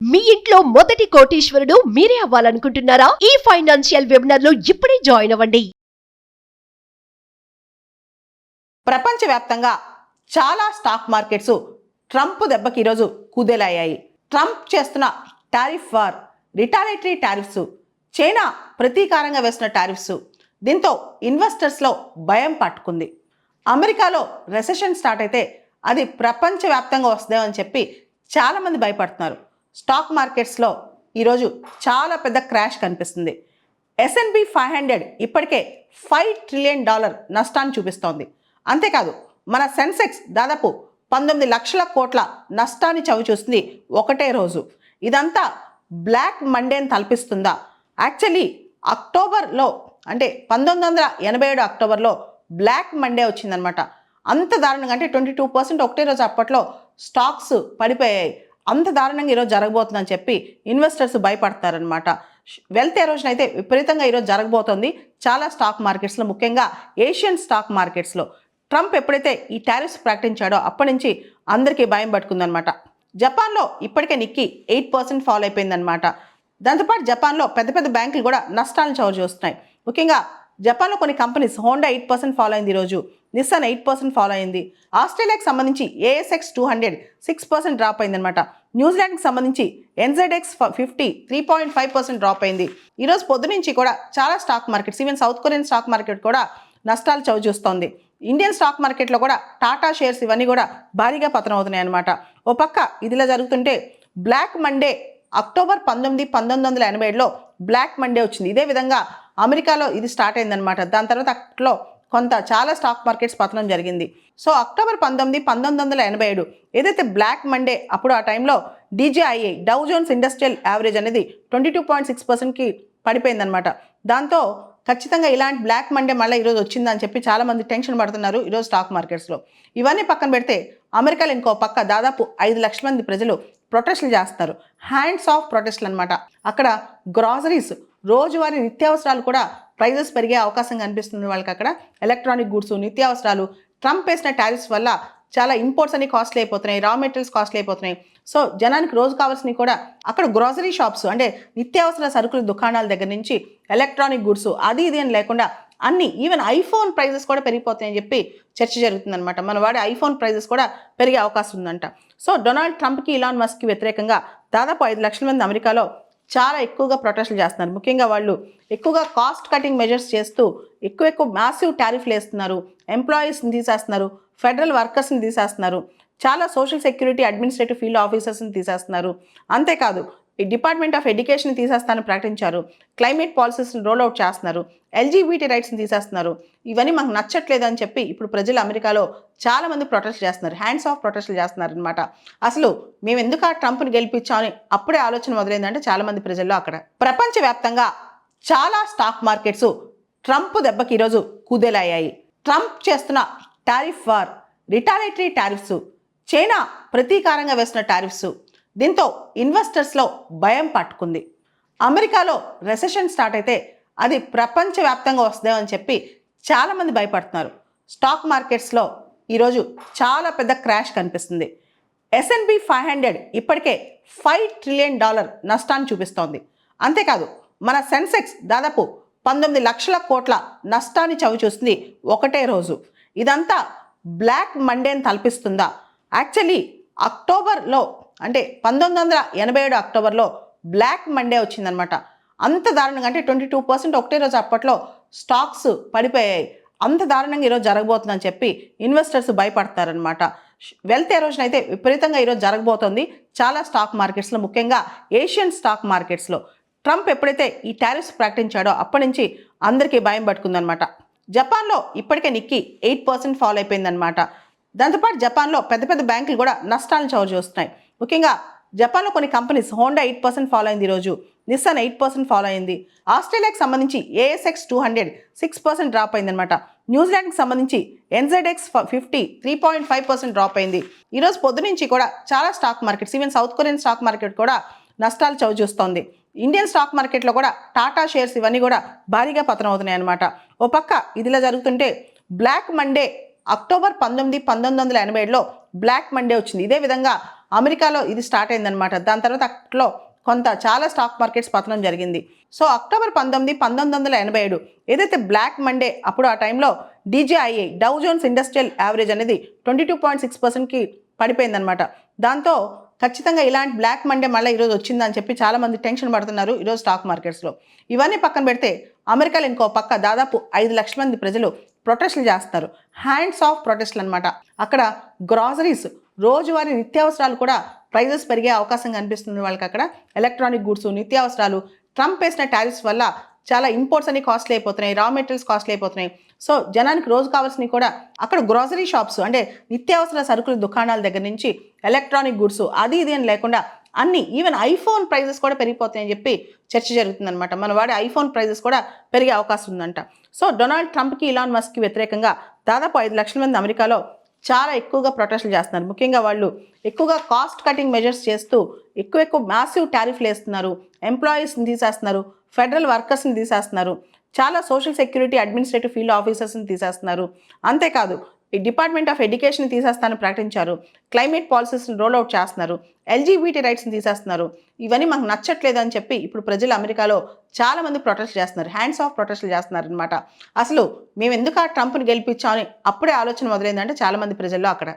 మీ ఇంట్లో మొదటి కోటీశ్వరుడు మీరే అవ్వాలనుకుంటున్నారా? ఈ ఫైనాన్షియల్ వెబినార్ లో ఇప్పుడే జాయిన్ అవ్వండి. ప్రపంచవ్యాప్తంగా చాలా స్టాక్ మార్కెట్స్ ట్రంప్ దెబ్బకి ఈరోజు కుదేలయ్యాయి. ట్రంప్ చేస్తున్న టారిఫ్ వార్, రిటాలిటరీ టారిఫ్స్, చైనా ప్రతీకారంగా వేసిన టారిఫ్స్, దీంతో ఇన్వెస్టర్స్లో భయం పట్టుకుంది. అమెరికాలో రెసెషన్ స్టార్ట్ అయితే అది ప్రపంచవ్యాప్తంగా వస్తుందేమని చెప్పి చాలామంది భయపడుతున్నారు. స్టాక్ మార్కెట్స్లో ఈరోజు చాలా పెద్ద క్రాష్ కనిపిస్తుంది. S&P 500 ఇప్పటికే $5 ట్రిలియన్ నష్టాన్ని చూపిస్తోంది. అంతేకాదు మన సెన్సెక్స్ దాదాపు 19 లక్షల కోట్ల నష్టాన్ని చవిచూస్తుంది ఒకటే రోజు. ఇదంతా బ్లాక్ మండేని తలపిస్తుందా? యాక్చువల్లీ అక్టోబర్లో అంటే 1987 అక్టోబర్లో బ్లాక్ మండే వచ్చిందనమాట. అంత దారుణంగా అంటే 22% ఒకటే రోజు అప్పట్లో స్టాక్స్ పడిపోయాయి. అంత దారుణంగా ఈరోజు జరగబోతుందని చెప్పి ఇన్వెస్టర్స్ భయపడతారనమాట. వెల్త్ ఎరోషన్ అయితే విపరీతంగా ఈరోజు జరగబోతోంది చాలా స్టాక్ మార్కెట్స్లో, ముఖ్యంగా ఏషియన్ స్టాక్ మార్కెట్స్లో. ట్రంప్ ఎప్పుడైతే ఈ టారిఫ్స్ ప్రకటించాడో అప్పటి నుంచి అందరికీ భయం పట్టుకుందనమాట. జపాన్లో ఇప్పటికే నిక్కీ 8% ఫాల్ అయిపోయిందనమాట. దాంతోపాటు జపాన్లో పెద్ద పెద్ద బ్యాంకులు కూడా నష్టాలను చవిచూస్తున్నాయి. ముఖ్యంగా జపాన్లో కొన్ని కంపెనీస్, హోండా 8% ఫాలో అయింది ఈరోజు, నిస్సాన్ 8% ఫాలో అయింది. ఆస్ట్రేలియాకి సంబంధించి ASX 200 6% డ్రాప్ అయిందనమాట. న్యూజిలాండ్కి సంబంధించి NZX 50 3.5% డ్రాప్ అయింది. ఈరోజు పొద్దు నుంచి కూడా చాలా stock markets, even south Korean stock market కూడా నష్టాలు చవిచూస్తోంది. ఇండియన్ స్టాక్ మార్కెట్లో కూడా టాటా షేర్స్ ఇవన్నీ కూడా భారీగా పతనం అవుతున్నాయి అనమాట. ఓ పక్క ఇదిలా జరుగుతుంటే బ్లాక్ మండే అక్టోబర్ 19, 1987లో బ్లాక్ మండే వచ్చింది. ఇదే విధంగా అమెరికాలో ఇది స్టార్ట్ అయిందనమాట. దాని తర్వాత అట్లో చాలా స్టాక్ మార్కెట్స్ పతనం జరిగింది. సో అక్టోబర్ 19, 1987 ఏదైతే బ్లాక్ మండే, అప్పుడు ఆ టైంలో DJIA Dow Jones industrial average అనేది 22.6%కి పడిపోయిందనమాట. దాంతో ఖచ్చితంగా ఇలాంటి బ్లాక్ మండే మళ్ళీ ఈరోజు వచ్చిందని చెప్పి చాలామంది టెన్షన్ పడుతున్నారు ఈరోజు స్టాక్ మార్కెట్స్లో. ఇవన్నీ పక్కన పెడితే అమెరికాలో ఇంకో పక్క దాదాపు 5 లక్షల మంది ప్రజలు ప్రొటెస్టులు చేస్తున్నారు. హ్యాండ్స్ ఆఫ్ ప్రొటెస్టులు అనమాట. అక్కడ గ్రాసరీస్, రోజువారీ నిత్యావసరాలు కూడా ప్రైజెస్ పెరిగే అవకాశం కనిపిస్తుంది వాళ్ళకి. అక్కడ ఎలక్ట్రానిక్ గుడ్స్, నిత్యావసరాలు ట్రంప్ వేసిన టారిఫ్స్ వల్ల చాలా ఇంపోర్ట్స్ అన్ని కాస్ట్లీ అయిపోతున్నాయి, రా మెటీరియల్స్ కాస్ట్లీ అయిపోతున్నాయి. సో జనానికి రోజు కావాల్సినవి కూడా అక్కడ గ్రాసరీ షాప్స్ అంటే నిత్యావసర సరుకుల దుకాణాల దగ్గర నుంచి ఎలక్ట్రానిక్ గుడ్స్ అది ఇది అని లేకుండా అన్ని, ఈవెన్ ఐఫోన్ ప్రైజెస్ కూడా పెరిగిపోతాయని చెప్పి చర్చ జరుగుతుందనమాట. మన వాడే ఐఫోన్ ప్రైజెస్ కూడా పెరిగే అవకాశం ఉందంట. సో డొనాల్డ్ ట్రంప్కి, ఇలాన్ మస్క్కి వ్యతిరేకంగా దాదాపు 5 లక్షల మంది అమెరికాలో చాలా ఎక్కువగా ప్రొటెస్టులు చేస్తున్నారు. ముఖ్యంగా వాళ్ళు ఎక్కువగా కాస్ట్ కటింగ్ మెజర్స్ చేస్తూ ఎక్కువ మ్యాసివ్ టారిఫ్లు వేస్తున్నారు. ఎంప్లాయీస్ని తీసేస్తున్నారు, ఫెడరల్ వర్కర్స్ని తీసేస్తున్నారు, చాలా సోషల్ సెక్యూరిటీ అడ్మినిస్ట్రేటివ్ ఫీల్డ్ ఆఫీసర్స్ని తీసేస్తున్నారు. అంతేకాదు ఈ డిపార్ట్మెంట్ ఆఫ్ ఎడ్యుకేషన్ తీసేస్తానని ప్రకటించారు. క్లైమేట్ పాలసీస్ని రోల్అవుట్ చేస్తున్నారు. LGBT రైట్స్ని తీసేస్తున్నారు. ఇవన్నీ మాకు నచ్చట్లేదని చెప్పి ఇప్పుడు ప్రజలు అమెరికాలో చాలామంది ప్రొటెస్ట్ చేస్తున్నారు, హ్యాండ్స్ ఆఫ్ ప్రొటెస్టులు చేస్తున్నారు అనమాట. అసలు మేము ఎందుకు ఆ ట్రంప్ని గెలిపించామని అప్పుడే ఆలోచన మొదలైందంటే చాలామంది ప్రజల్లో. అక్కడ ప్రపంచవ్యాప్తంగా చాలా స్టాక్ మార్కెట్స్ ట్రంప్ దెబ్బకి ఈరోజు కుదేలయ్యాయి. ట్రంప్ చేస్తున్న టారిఫ్ వార్, రిటాలిటరీ టారిఫ్స్, చైనా ప్రతీకారంగా వేసిన టారిఫ్స్, దీంతో ఇన్వెస్టర్స్లో భయం పట్టుకుంది. అమెరికాలో రెసెషన్ స్టార్ట్ అయితే అది ప్రపంచవ్యాప్తంగా వస్తుందేమని చెప్పి చాలామంది భయపడుతున్నారు. స్టాక్ మార్కెట్స్లో ఈరోజు చాలా పెద్ద క్రాష్ కనిపిస్తుంది. S&P 500 ఇప్పటికే $5 ట్రిలియన్ నష్టాన్ని చూపిస్తోంది. అంతేకాదు మన సెన్సెక్స్ దాదాపు 19 లక్షల కోట్ల నష్టాన్ని చవిచూస్తుంది ఒకటే రోజు. ఇదంతా బ్లాక్ మండేని తలపిస్తుందా? యాక్చువల్లీ అక్టోబర్లో అంటే 1987 అక్టోబర్లో బ్లాక్ మండే వచ్చిందనమాట. అంత దారుణంగా అంటే 22% ఒకటే రోజు అప్పట్లో స్టాక్స్ పడిపోయాయి. అంత దారుణంగా ఈరోజు జరగబోతుందని చెప్పి ఇన్వెస్టర్స్ భయపడతారనమాట. వెల్త్ ఎరోషన్ అయితే విపరీతంగా ఈరోజు జరగబోతోంది చాలా స్టాక్ మార్కెట్స్లో, ముఖ్యంగా ఏషియన్ స్టాక్ మార్కెట్స్లో. ట్రంప్ ఎప్పుడైతే ఈ టారిఫ్స్ ప్రకటించాడో అప్పటి నుంచి అందరికీ భయం పట్టుకుందనమాట. జపాన్లో ఇప్పటికే నిక్కీ 8% ఫాలో అయిపోయిందనమాట. దాంతోపాటు జపాన్లో పెద్ద పెద్ద బ్యాంకులు కూడా నష్టాలను చవిచూస్తున్నాయి. ముఖ్యంగా జపాన్లో కొన్ని కంపెనీస్, హోండా 8% ఫాలో అయింది ఈరోజు, నిస్సాన్ 8% ఫాలో అయింది. ఆస్ట్రేలియాకి సంబంధించి ASX 200 6% డ్రాప్ అయిందనమాట. న్యూజిలాండ్కి సంబంధించి NZX 50 3.5% డ్రాప్ అయింది. ఈరోజు పొద్దు నుంచి కూడా చాలా stock markets, even south Korean stock market కూడా నష్టాలు చవిచూస్తోంది. ఇండియన్ స్టాక్ మార్కెట్లో కూడా టాటా షేర్స్ ఇవన్నీ కూడా భారీగా పతనం అవుతున్నాయి అనమాట. ఓ పక్క ఇదిలా జరుగుతుంటే బ్లాక్ మండే అక్టోబర్ 19, 1987లో బ్లాక్ మండే వచ్చింది. ఇదే విధంగా అమెరికాలో ఇది స్టార్ట్ అయిందనమాట. దాని తర్వాత అట్లో చాలా స్టాక్ మార్కెట్స్ పతనం జరిగింది. సో అక్టోబర్ 19, 1987 ఏదైతే బ్లాక్ మండే అప్పుడు ఆ టైంలో DJIA Dow Jones industrial average అనేది 22.6%కి పడిపోయిందనమాట. దాంతో ఖచ్చితంగా ఇలాంటి బ్లాక్ మండే మళ్ళీ ఈరోజు వచ్చిందని చెప్పి చాలామంది టెన్షన్ పడుతున్నారు ఈరోజు స్టాక్ మార్కెట్స్లో. ఇవన్నీ పక్కన పెడితే అమెరికాలో ఇంకో పక్క దాదాపు 5 లక్షల మంది ప్రజలు ప్రొటెస్టులు చేస్తున్నారు. హ్యాండ్స్ ఆఫ్ ప్రొటెస్టులు అనమాట. అక్కడ గ్రాసరీస్, రోజువారీ నిత్యావసరాలు కూడా ప్రైజెస్ పెరిగే అవకాశం కనిపిస్తుంది వాళ్ళకి. అక్కడ ఎలక్ట్రానిక్ గుడ్స్, నిత్యావసరాలు ట్రంప్ వేసిన టారిఫ్స్ వల్ల చాలా ఇంపోర్ట్స్ అన్ని కాస్ట్లీ అయిపోతున్నాయి, రా మెటీరియల్స్ కాస్ట్లీ అయిపోతున్నాయి. సో జనానికి రోజు కావాల్సినవి కూడా అక్కడ గ్రాసరీ షాప్స్ అంటే నిత్యావసర సరుకుల దుకాణాల దగ్గర నుంచి ఎలక్ట్రానిక్ గుడ్స్ అది ఇది అని లేకుండా అన్ని, ఈవెన్ ఐఫోన్ ప్రైజెస్ కూడా పెరిగిపోతాయని చెప్పి చర్చ జరుగుతుందన్నమాట. మన వాడే ఐఫోన్ ప్రైజెస్ కూడా పెరిగే అవకాశం ఉందంట. సో డొనాల్డ్ ట్రంప్కి, ఇలాన్ మస్క్కి వ్యతిరేకంగా దాదాపు 5 లక్షల మంది అమెరికాలో చాలా ఎక్కువగా ప్రొటెస్టులు చేస్తున్నారు. ముఖ్యంగా వాళ్ళు ఎక్కువగా కాస్ట్ కటింగ్ మెజర్స్ చేస్తూ ఎక్కువ మ్యాసివ్ టారిఫ్లు వేస్తున్నారు, ఎంప్లాయీస్ని తీసేస్తున్నారు, ఫెడరల్ వర్కర్స్ని తీసేస్తున్నారు, చాలా సోషల్ సెక్యూరిటీ అడ్మినిస్ట్రేటివ్ ఫీల్డ్ ఆఫీసర్స్ని తీసేస్తున్నారు. అంతేకాదు ఈ డిపార్ట్మెంట్ ఆఫ్ ఎడ్యుకేషన్ తీసేస్తానని ప్రకటించారు, క్లైమేట్ పాలసీస్ని రోల్అవుట్ చేస్తున్నారు, LGBT రైట్స్ని తీసేస్తున్నారు. ఇవన్నీ మాకు నచ్చట్లేదు అని చెప్పి ఇప్పుడు ప్రజలు అమెరికాలో చాలామంది ప్రొటెస్ట్ చేస్తున్నారు, హ్యాండ్స్ ఆఫ్ ప్రొటెస్ట్లు చేస్తున్నారు అనమాట. అసలు మేము ఎందుకు ఆ ట్రంప్ని గెలిపించామని అప్పుడే ఆలోచన మొదలైందంటే చాలామంది ప్రజల్లో అక్కడ.